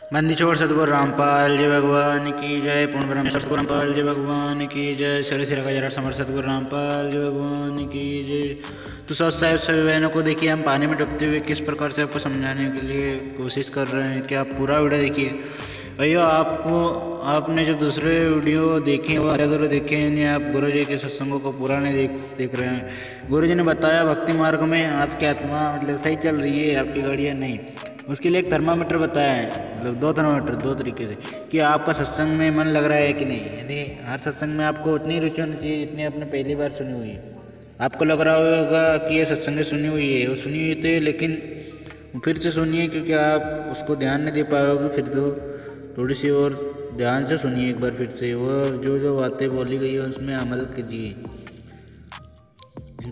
बंदीछोड़ सतगुरु रामपाल जी भगवान की जय। पूर्ण ब्रह्म सतगुरु रामपाल जी भगवान की जय। श्री श्री का समर सतगुरु रामपाल जी भगवान की जय। तो सौ साहिब सभी बहनों को देखिए, हम पानी में डूबते हुए किस प्रकार से आपको समझाने के लिए कोशिश कर रहे हैं कि आप पूरा वीडियो देखिए। भैया आपने जो दूसरे वीडियो देखे वो अधूरे देखे हैं, आप गुरु जी के सत्संगों को पूरा नहीं देख रहे हैं। गुरु जी ने बताया भक्ति मार्ग में आपकी आत्मा मतलब सही चल रही है, आपकी गाड़ियाँ नहीं। उसके लिए एक थर्मामीटर बताया है, मतलब 2 थर्मामीटर 2 तरीके से, कि आपका सत्संग में मन लग रहा है कि नहीं। यानी हर सत्संग में आपको उतनी रुचि होनी चाहिए जितनी आपने पहली बार सुनी हुई है। आपको लग रहा होगा कि ये सत्संग सुनी हुई है, वो सुनी हुई थी, लेकिन फिर से सुनिए, क्योंकि आप उसको ध्यान नहीं दे पाए होगे। फिर तो थोड़ी सी और ध्यान से सुनिए एक बार फिर से, और जो जो बातें बोली गई है उसमें अमल कीजिए।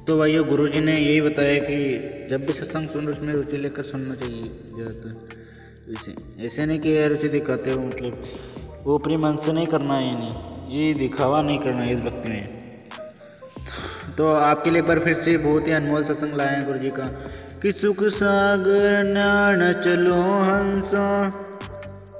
तो भाइयों, गुरु जी ने यही बताया कि जब भी सत्संग सुन उसमें रुचि लेकर सुनना चाहिए ज़्यादातर। ऐसे नहीं कि रुचि दिखाते हो, मतलब वो अपने मन से नहीं करना है, नहीं ये दिखावा नहीं करना है इस भक्ति में। तो आपके लिए एक बार फिर से बहुत ही अनमोल सत्संग लाए हैं गुरु जी का, कि सुख सागर नान चलो हंसा।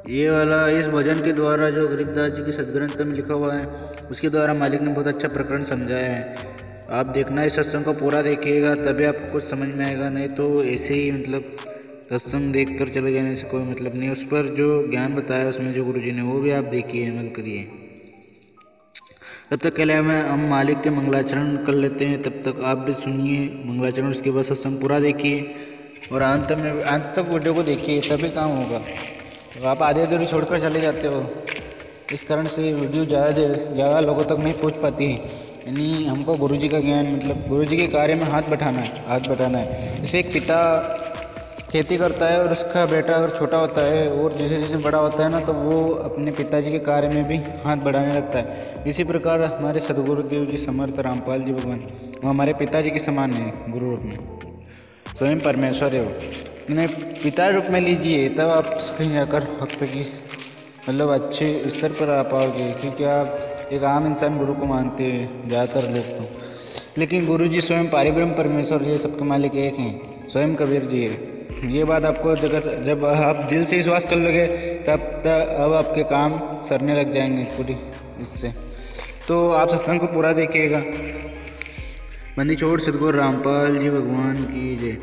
ये वाला इस भजन के द्वारा जो गरीबदास जी की सदग्रंथ में लिखा हुआ है, उसके द्वारा मालिक ने बहुत अच्छा प्रकरण समझाया है। आप देखना, इस सत्संग को पूरा देखिएगा तभी आपको कुछ समझ में आएगा, नहीं तो ऐसे ही मतलब सत्संग देख कर चले जाने से कोई मतलब नहीं। उस पर जो ज्ञान बताया उसमें जो गुरु जी ने, वो भी आप देखिए, अमल करिए। तब तक के लिए हम मालिक के मंगलाचरण कर लेते हैं, तब तक आप भी सुनिए मंगलाचरण, उसके बाद सत्संग पूरा देखिए और अंत तक वीडियो को देखिए, तभी काम होगा। तो आप आधे अधूरी छोड़कर चले जाते हो, इस कारण से वीडियो ज़्यादा लोगों तक नहीं पहुंच पाती है। यानी हमको गुरुजी का ज्ञान, मतलब गुरुजी के कार्य में हाथ बटाना है। जैसे एक पिता खेती करता है और उसका बेटा अगर छोटा होता है और जैसे जैसे बड़ा होता है ना, तो वो अपने पिताजी के कार्य में भी हाथ बढ़ाने लगता है। इसी प्रकार हमारे सदगुरुदेव जी समर्थ रामपाल जी भगवान, वो हमारे पिताजी के समान है गुरु रूप में, स्वयं परमेश्वर है वो। इन्हें पिता रूप में लीजिए, तब आप कहीं जाकर भक्त की मतलब अच्छे स्तर पर आ पाओगे। क्योंकि आप एक आम इंसान गुरु को मानते हैं ज़्यादातर लोग तो, लेकिन गुरु जी स्वयं पारिब्रह्म परमेश्वर जी, सबके मालिक एक हैं, स्वयं कबीर जी है। ये बात आपको जब आप दिल से विश्वास कर लोगे, तब अब आपके काम सरने लग जाएंगे पूरी इससे। तो आप सत्संग को पूरा देखिएगा। बंदीछोड़ सतगुरु रामपाल जी भगवान की जय।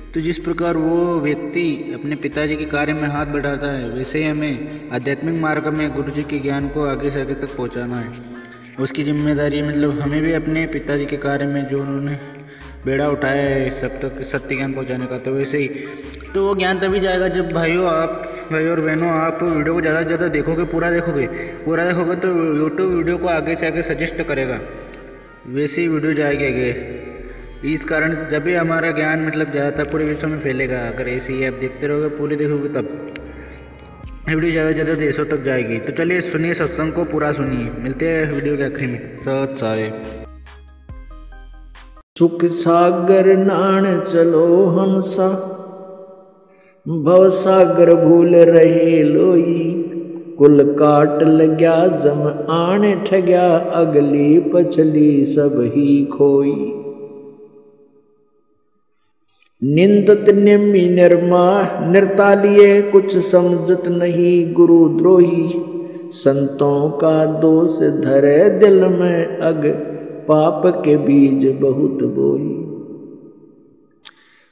तो जिस प्रकार वो व्यक्ति अपने पिताजी के कार्य में हाथ बढ़ाता है, वैसे ही हमें आध्यात्मिक मार्ग में गुरु जी के ज्ञान को आगे से आगे तक पहुंचाना है। उसकी जिम्मेदारी, मतलब हमें भी अपने पिताजी के कार्य में जो उन्होंने बेड़ा उठाया है सब तक सत्य ज्ञान पहुंचाने का, तो वैसे ही तो वो ज्ञान तभी जाएगा जब भाई और बहनों आप वीडियो को ज़्यादा से ज़्यादा देखोगे, पूरा देखोगे तो यूट्यूब वीडियो को आगे से आगे सजेस्ट करेगा, वैसे ही वीडियो जाएगी आगे। इस कारण जब भी हमारा ज्ञान मतलब ज़्यादातर पूरे विश्व में फैलेगा। अगर ऐसे ही आप देखते रहोगे, पूरे देखोगे, तब वीडियो ज़्यादा से ज़्यादा देशों तक जाएगी। तो चलिए सुनिए, सत्संग को पूरा सुनिए। मिलते हैं वीडियो के आखिरी में। सत साहिब। सुख सागर नाण चलो हंसा, भव सागर भूल रहे लोई। कुल काट लग्या जम आने ठग्या, अगली पछली सब ही खोई। निंदत निम्मी निर्मा निर्तालिए, कुछ समझत नहीं गुरु द्रोही। संतों का दोष धरे दिल में, अग पाप के बीज बहुत बोई।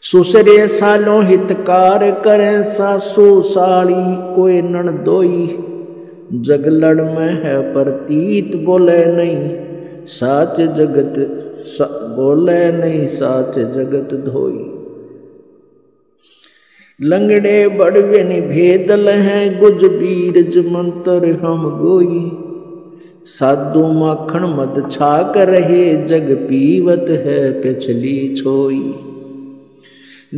सुसरे सालों हितकार करें, सासु साड़ी कोई नण दोई। जगलड़ में है प्रतीत बोले नहीं, साच जगत बोले नहीं, साच जगत धोई। लंगड़े बड़वे निभेदल हैं, गुज बीरज मंत्र हम गोई। साधु माखन मद छाक रहे, जग पीवत है पिछली छोई।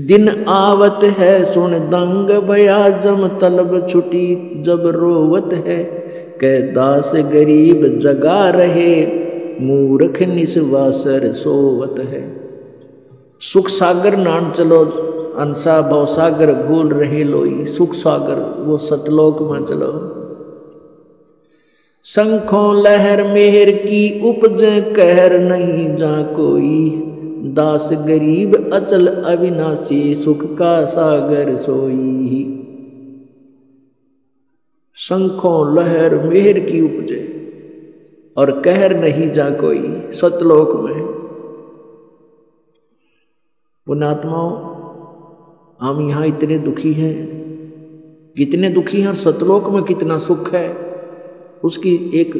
दिन आवत है सुन दंग भया, जम तलब छुटी जब रोवत है। कै दास गरीब जगा रहे, मूर्ख निस्वासर सोवत है। सुख सागर नान चलो अंसा, भव सागर भूल रहे लोई। सुख सागर वो सतलोक में चलो। शंखों लहर मेहर की उपजे, कहर नहीं जा कोई। दास गरीब अचल अविनाशी, सुख का सागर सोई। शंखों लहर मेहर की उपजे और कहर नहीं जा कोई सतलोक में। पुण्यात्माओं, हम यहां इतने दुखी हैं, कितने दुखी हैं, और सतलोक में कितना सुख है, उसकी एक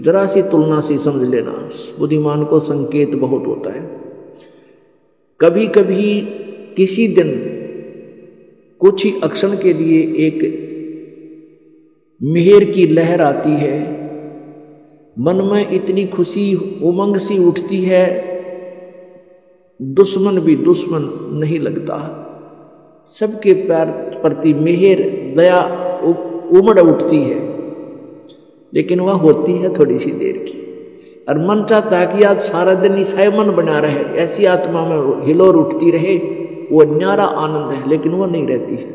जरा सी तुलना से समझ लेना। बुद्धिमान को संकेत बहुत होता है। कभी कभी किसी दिन कुछ ही अक्षण के लिए एक मेहर की लहर आती है, मन में इतनी खुशी उमंग सी उठती है, दुश्मन भी दुश्मन नहीं लगता। सबके प्यार प्रति मेहर दया उमड़ उठती है, लेकिन वह होती है थोड़ी सी देर की। और मन चाहता है कि आज सारा दिन ईसाई मन बना रहे, ऐसी आत्मा में हिलोर उठती रहे, वो न्यारा आनंद है, लेकिन वो नहीं रहती है।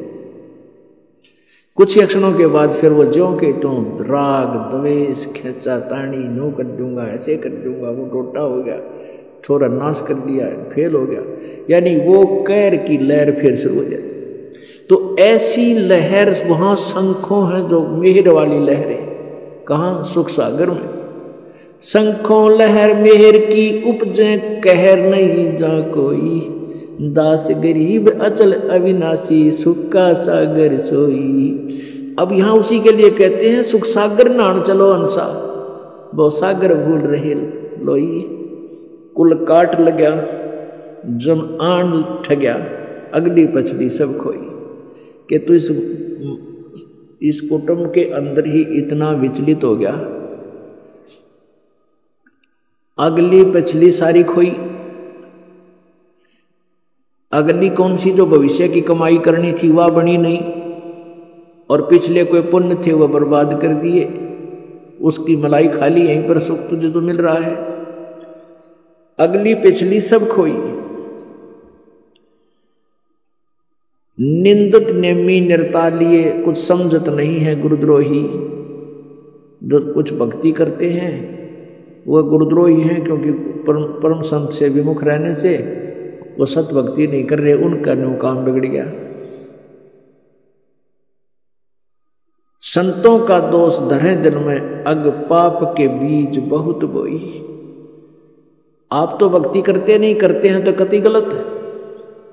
कुछ ही क्षणों के बाद फिर वो ज्यों के त्यों राग द्वेष खेचा तानी, नो कर दूंगा, ऐसे कर दूंगा, वो टोटा हो गया, छोरा नाश कर दिया, फेल हो गया, यानी वो कैर की लहर फिर शुरू हो जाती। तो ऐसी लहर वहां शंखों है, जो मेहर वाली लहर है। कहाँ? सुख सागर में। शंखों लहर मेहर की उपजे, कहर नहीं जा कोई, दास गरीब अचल अविनाशी, सुख का सागर सोई। अब यहां उसी के लिए कहते हैं सुख सागर नान चलो हंसा, वो सागर भूल रहे लोई। कुल काट लग्या जम आन ठग्या, अगली पछली सब खोई। कि तू इस कुटुंब के अंदर ही इतना विचलित हो गया, अगली पछली सारी खोई। अगली कौन सी? जो भविष्य की कमाई करनी थी वह बनी नहीं, और पिछले कोई पुण्य थे वह बर्बाद कर दिए। उसकी मलाई खाली, यहीं पर सुख तुझे तो मिल रहा है। अगली पिछली सब खोई। निंदत नेमी निर्तालिए, कुछ समझत नहीं है गुरुद्रोही। जो कुछ भक्ति करते हैं वह गुरुद्रोही हैं, क्योंकि परम संत से विमुख रहने से वो सत भक्ति नहीं कर रहे, उनका न्यू काम बिगड़ गया। संतों का दोष धरे दिल में, अग पाप के बीज बहुत बोई। आप तो भक्ति करते नहीं, करते हैं तो कति गलत है,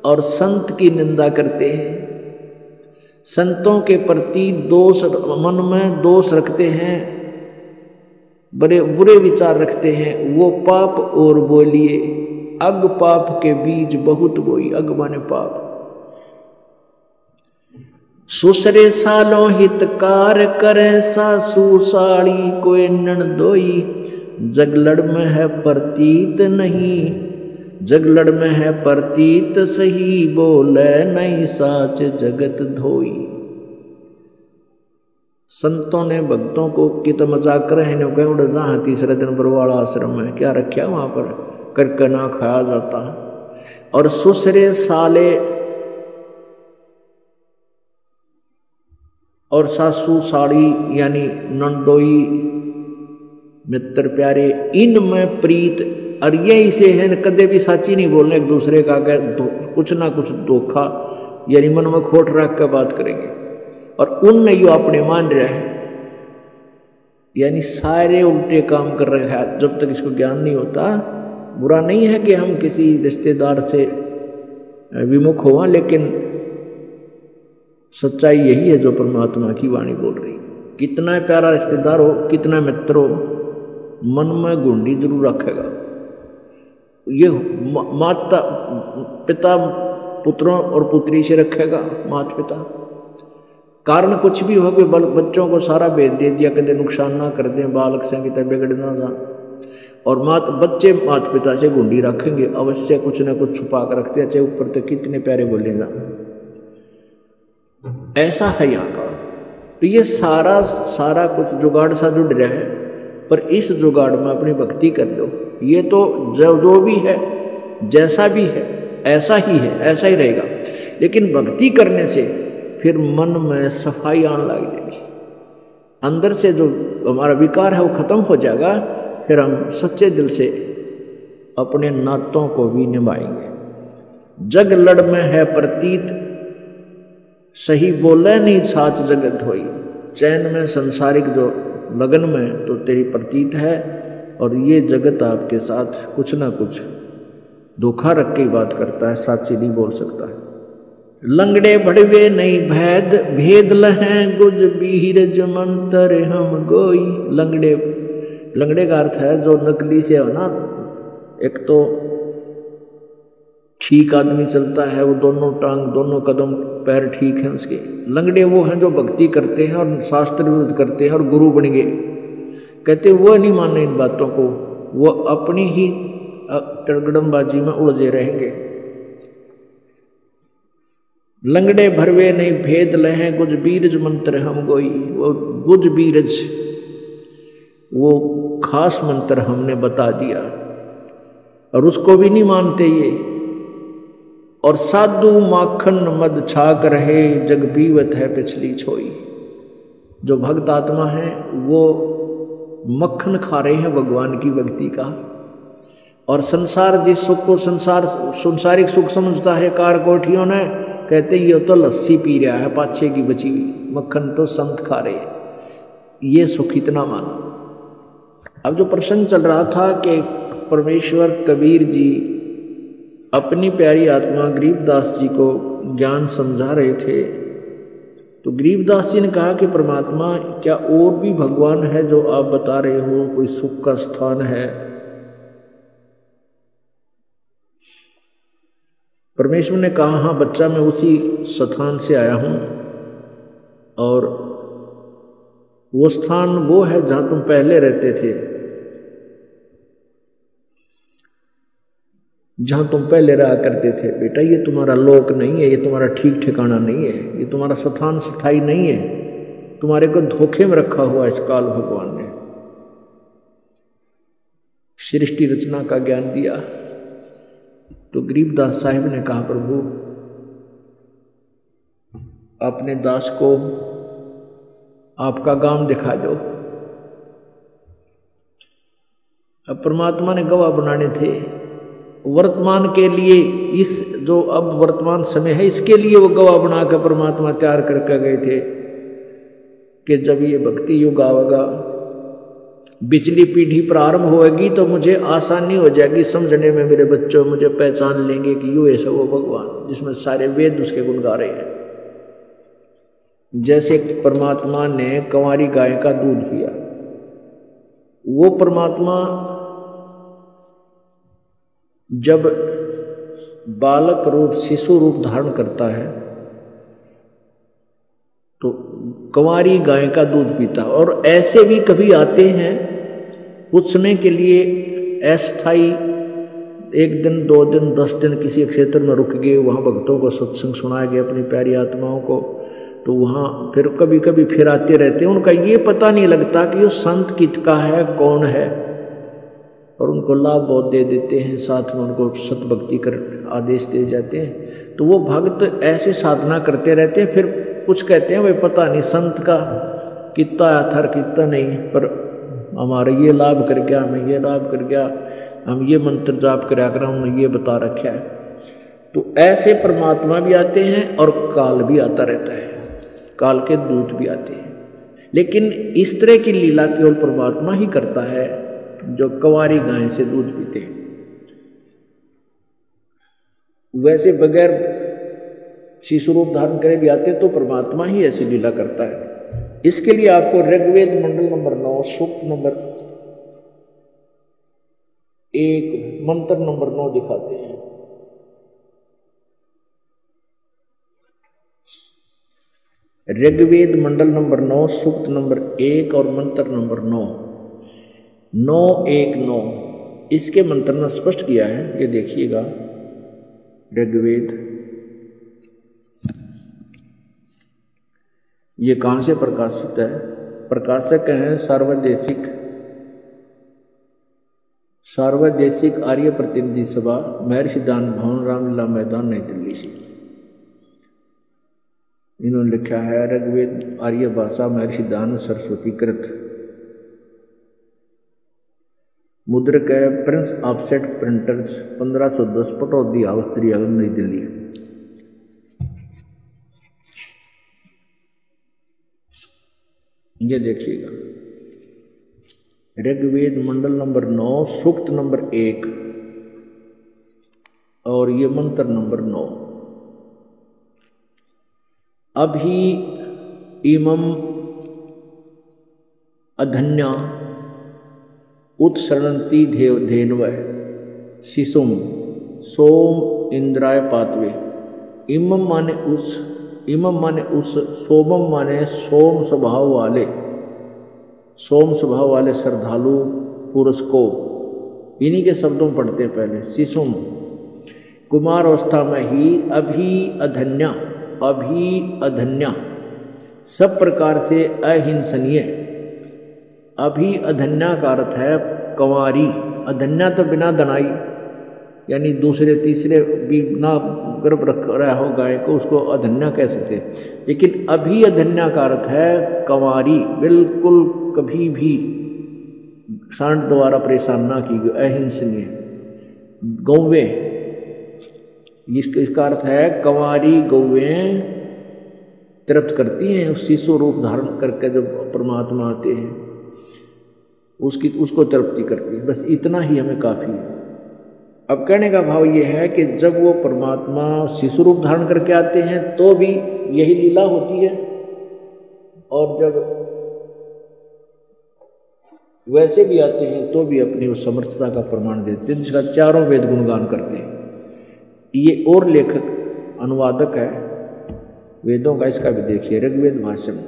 और संत की निंदा करते हैं, संतों के प्रति दोष, मन में दोष रखते हैं, बड़े बुरे विचार रखते हैं, वो पाप और बोलिए। अग पाप के बीज बहुत बोई, अग माने पाप। सुसरे सालों हितकार करे, सासू साड़ी कोई नणदोई। जगलड़ में है प्रतीत नहीं, जगलड़ में है प्रतीत सही, बोले नहीं साच जगत धोई। संतों ने भक्तों को कितना मजाक कर रहे हैं, उड़ जहां तीसरे दिन बरवाड़ा आश्रम में क्या रखा वहां पर, करके ना खाया जाता। और सुसरे साले और सासू साड़ी यानी नंदोई मित्र प्यारे, इनमें प्रीत। और ये इसे है कदे भी साची नहीं बोलने एक दूसरे का, कुछ ना कुछ धोखा यानी मन में खोट रख कर बात करेंगे। और उन यो अपने मान रहे हैं, यानी सारे उल्टे काम कर रहे हैं जब तक इसको ज्ञान नहीं होता। बुरा नहीं है कि हम किसी रिश्तेदार से विमुख हुआ, लेकिन सच्चाई यही है जो परमात्मा की वाणी बोल रही। कितना प्यारा रिश्तेदार हो, कितना मित्र हो, मन में गुंडी जरूर रखेगा। ये माता पिता पुत्रों और पुत्री से रखेगा, माता पिता। कारण कुछ भी हो, बच्चों को सारा भेज दे दिया, कदे नुकसान ना कर दें, बालक से की बिगड़ ना जा। और बच्चे माता पिता से गुंडी रखेंगे, अवश्य कुछ ना कुछ छुपा कर रखते हैं, चाहे ऊपर तक कितने प्यारे बोलेगा। ऐसा है यहाँ का। तो ये सारा कुछ जुगाड़ सा जुड़ रहा है, पर इस जुगाड़ में अपनी भक्ति कर लो। ये तो जो भी है, जैसा भी है, ऐसा ही है, ऐसा ही रहेगा। लेकिन भक्ति करने से फिर मन में सफाई आने लग जाएगी, अंदर से जो हमारा विकार है वो खत्म हो जाएगा। फिर हम सच्चे दिल से अपने नातों को भी निभाएंगे। जग लड़ में है प्रतीत, सही बोले नहीं साच जगत होई। चैन में, संसारिक जो लगन में तो तेरी प्रतीत है, और ये जगत आपके साथ कुछ ना कुछ धोखा रख के बात करता है, साची नहीं बोल सकता है। लंगड़े भड़वे नहीं भेद भेद लहें गुज बीरज मंतर हम गोई। लंगड़े का अर्थ है जो नकली से हो ना, एक तो ठीक आदमी चलता है, वो दोनों टांग दोनों कदम पैर ठीक हैं उसके। लंगड़े वो हैं जो भक्ति करते हैं और शास्त्र विरुद्ध करते हैं और गुरु बन गए। कहते वो नहीं माने इन बातों को, वो अपनी ही तड़गड़मबाजी में उलझे रहेंगे। लंगड़े भरवे नहीं भेद लहें गुज बीरज मंत्र हम गोई। वो गुज बीरज वो खास मंत्र हमने बता दिया और उसको भी नहीं मानते ये। और साधु माखन मद छाक रहे जग पीवत है पिछली छोई। जो भक्त आत्मा है वो मक्खन खा रहे हैं भगवान की भक्ति का। और संसार जिस सुख को संसारिक सुख समझता है कार कोठियों ने, कहते ये तो लस्सी पी रहा है पाछे की बची हुई, मक्खन तो संत खा रहे, ये सुख इतना मानो। अब जो प्रसंग चल रहा था कि परमेश्वर कबीर जी अपनी प्यारी आत्मा गरीबदास जी को ज्ञान समझा रहे थे, तो गरीबदास जी ने कहा कि परमात्मा क्या और भी भगवान है जो आप बता रहे हो, कोई सुख का स्थान है? परमेश्वर ने कहा हाँ बच्चा, मैं उसी स्थान से आया हूँ, और वो स्थान वो है जहाँ तुम पहले रहते थे, जहाँ तुम पहले रहा करते थे। बेटा ये तुम्हारा लोक नहीं है, ये तुम्हारा ठीक ठिकाना नहीं है, ये तुम्हारा स्थान स्थायी नहीं है, तुम्हारे को धोखे में रखा हुआ इस काल भगवान ने। सृष्टि रचना का ज्ञान दिया। तो गरीबदास साहिब ने कहा प्रभु अपने दास को आपका गांव दिखा दो। अब परमात्मा ने गवाह बनाने थे वर्तमान के लिए, इस जो अब वर्तमान समय है इसके लिए वो गवाह बनाकर परमात्मा तैयार करके गए थे कि जब ये भक्ति युग आवेगा, पिछली पीढ़ी प्रारंभ होगी तो मुझे आसानी हो जाएगी समझने में, मेरे बच्चों मुझे पहचान लेंगे कि यू ऐसा वो भगवान जिसमें सारे वेद उसके गुण गा रहे हैं। जैसे परमात्मा ने कंवारी गाय का दूध पिया, वो परमात्मा जब बालक रूप शिशु रूप धारण करता है तो कंवारी गाय का दूध पीता। और ऐसे भी कभी आते हैं कुछ समय के लिए अस्थायी, 1 दिन 2 दिन 10 दिन किसी क्षेत्र में रुक गए, वहाँ भक्तों को सत्संग सुनाया गया अपनी प्यारी आत्माओं को, तो वहाँ फिर कभी कभी फिर आते रहते हैं। उनका ये पता नहीं लगता कि वो संत किसका है, कौन है, और उनको लाभ बहुत दे देते हैं, साथ में उनको सतभक्ति कर आदेश दे जाते हैं। तो वो भक्त ऐसे साधना करते रहते हैं, फिर कुछ कहते हैं भाई पता नहीं संत का कितना अथर कितना नहीं, पर हमारा ये लाभ कर गया, हमें ये लाभ कर गया, हम ये मंत्र जाप कराया कर, हमने ये बता रखा है। तो ऐसे परमात्मा भी आते हैं और काल भी आता रहता है, काल के दूत भी आते हैं। लेकिन इस तरह की लीला केवल परमात्मा ही करता है जो कंवारी गाय से दूध पीते हैं। वैसे बगैर शिशु रूप धारण करे भी आते तो परमात्मा ही ऐसी लीला करता है। इसके लिए आपको ऋग्वेद मंडल नंबर 9 सूक्त नंबर 1 मंत्र नंबर 9 दिखाते हैं। ऋग्वेद मंडल नंबर 9 सूक्त नंबर 1 और मंत्र नंबर 9 919 इसके मंत्र ने स्पष्ट किया है। ये देखिएगा ऋग्वेद, ये कहाँ से प्रकाशित है? प्रकाशक हैं सार्वदेशिक आर्य प्रतिनिधि सभा, महर्षि दान भवन, रामलीला मैदान, नई दिल्ली से। इन्होंने लिखा है ऋग्वेद आर्य भाषा महर्षि दान सरस्वती कृत, मुद्रक है Prince offset printers, 1510 Pataudi house, Daryaganj, नई दिल्ली। ये देखिएगा, ऋग्वेद मंडल नंबर 9 सूक्त नंबर 1 और ये मंत्र नंबर 9। अभी इमं अधन्या उत्सरणंती धेनव शिशुम सोम इंद्राय पातवे। इमम माने उस, इमम माने उस, सोमम माने सोम स्वभाव वाले, सोम स्वभाव वाले श्रद्धालु पुरुष को, इन्हीं के शब्दों पढ़ते पहले। शिशुम कुमार अवस्था में ही, अभी अधन्या, अभी अधन्या सब प्रकार से अहिंसनीय। अभी अधन्या का अर्थ है कंवारी। अधन्या तो बिना दनाई, यानी दूसरे तीसरे भी ना गर्भ रख रहा हो गाय को, उसको अधन्या कह सकते हैं। लेकिन अभी अधन्या का अर्थ है कंवारी, बिल्कुल कभी भी सांड द्वारा परेशान ना की गई, अहिंसनीय। गौवें, इसका अर्थ है कंवारी गौवें तृप्त करती हैं उस शिशु रूप धारण करके जब परमात्मा आते हैं, उसको तृप्ति करती है। बस इतना ही हमें काफ़ी है। अब कहने का भाव ये है कि जब वो परमात्मा शिशु रूप धारण करके आते हैं तो भी यही लीला होती है, और जब वैसे भी आते हैं तो भी अपनी उस समर्थता का प्रमाण देते हैं, जिसका चारों वेद गुणगान करते हैं। ये और लेखक अनुवादक है वेदों का, इसका भी देखिए ऋग्वेद भाष्य में।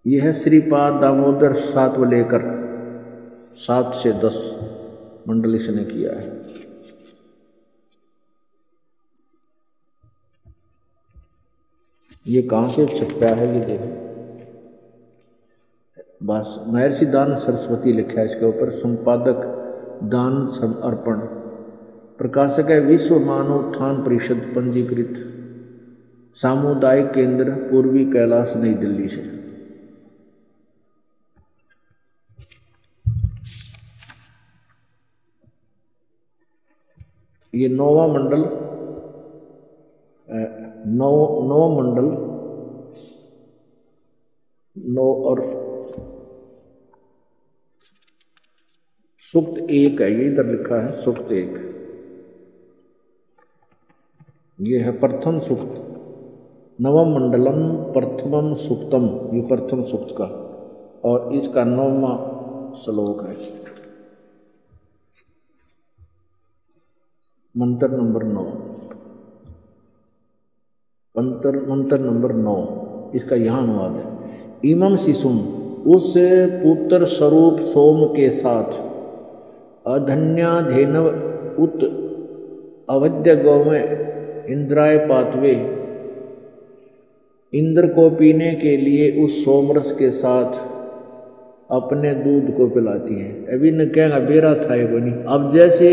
यह है श्रीपाद दामोदर 7 लेकर 7 से 10 मंडल इसने किया है। ये कहाँ से छपा है ये देखो, बस महर्षि दान सरस्वती लिखा है इसके ऊपर। संपादक दान समर्पण, प्रकाशक है विश्व मानव उत्थान परिषद, पंजीकृत सामुदायिक केंद्र पूर्वी कैलाश नई दिल्ली से। ये 9वां मंडल, 9 मंडल 9 और सूक्त 1 है, ये इधर लिखा है सूक्त 1। ये है प्रथम सूक्त, नवम मंडलम प्रथमम सूक्तम, ये प्रथम सूक्त का, और इसका 9वां श्लोक है, मंत्र नंबर 9। मंत्र नंबर 9 इसका यहाँ अनुवाद है। इमम शिशुम, उस पुत्र स्वरूप सोम के साथ, अधन्या धेनव उत अवध्य गौमें इंद्राय पातवे, इंद्र को पीने के लिए उस सोमरस के साथ अपने दूध को पिलाती है। अभी न कहेगा बेरा था ये बनी। अब जैसे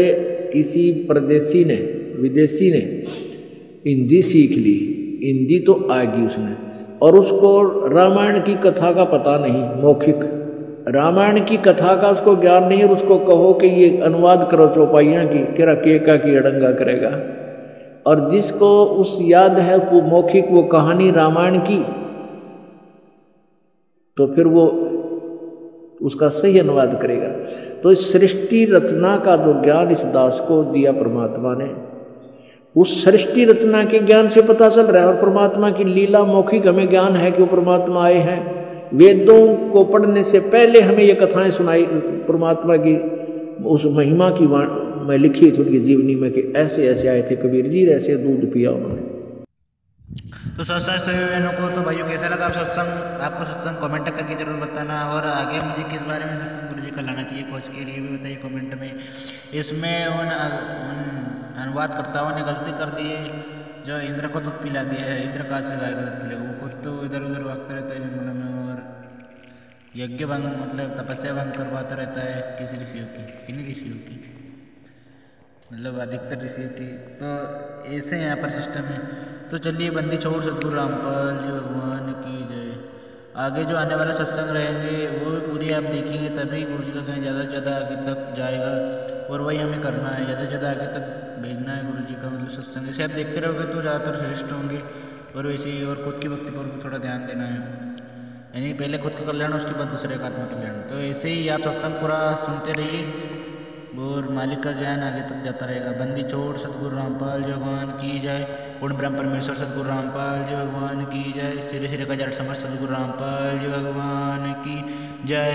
किसी परदेसी ने, विदेशी ने हिंदी सीख ली, हिंदी तो आएगी उसने, और उसको रामायण की कथा का पता नहीं, मौखिक रामायण की कथा का उसको ज्ञान नहीं है, और उसको कहो कि ये अनुवाद करो चौपाइयाँ की, केरा केका की अड़ंगा करेगा। और जिसको उस याद है वो मौखिक वो कहानी रामायण की, तो फिर वो उसका सही अनुवाद करेगा। तो इस सृष्टि रचना का जो ज्ञान इस दास को दिया परमात्मा ने, उस सृष्टि रचना के ज्ञान से पता चल रहा है। और परमात्मा की लीला मौखिक हमें ज्ञान है कि वो परमात्मा आए हैं। वेदों को पढ़ने से पहले हमें ये कथाएं सुनाई परमात्मा की, उस महिमा की मैं लिखी थी उनकी जीवनी में कि ऐसे ऐसे आए थे कबीर जी, ऐसे दूध पिया उन्होंने। तो सभी बहनों को तो भाइयों कैसा लगा आपको सत्संग कमेंट करके जरूर बताना, और आगे मुझे किस बारे में सत्संग गुरु जी का लाना चाहिए कोच के लिए भी बताइए कमेंट में। इसमें उन अनुवादकर्ताओं ने गलती कर दी है, जो इंद्र को दूध पिला दिया है। इंद्र कहाँ से गाय का दूध पिलेगा, वो कुछ तो इधर उधर भागता रहता है जंगलों में, और यज्ञ भंग मतलब तपस्या भंग करवाता रहता है किसी ऋषियों की, किन्हीं ऋषियों की, मतलब अधिकतर ऋषियों की। तो ऐसे यहाँ पर सिस्टम है। तो चलिए बंदी छोड़ सतगुरु रामपाल जी भगवान की जय। आगे जो आने वाले सत्संग रहेंगे वो भी पूरी आप देखेंगे, तभी गुरु जी का कहीं ज़्यादा से ज़्यादा आगे तक जाएगा, और वही हमें करना है, ज़्यादा से ज़्यादा आगे तक भेजना है गुरु जी का मतलब सत्संग। इसे आप देखते रहोगे तो ज़्यादातर श्रेष्ठ होंगे। और वैसे ही और खुद की भक्ति पर भी थोड़ा ध्यान देना है, यानी पहले खुद का कल्याण उसके बाद दूसरे का आत्म कल्याण। तो ऐसे ही आप सत्संग पूरा सुनते रहिए और मालिक का ज्ञान आगे तक जाता रहेगा। बंदी छोड़ सतगुरु रामपाल जी भगवान की जय। पूर्ण ब्रह्म परमेश्वर सतगुरु रामपाल जी भगवान की जय। श्री श्री का जट समर सतगुरु रामपाल जी भगवान की जय।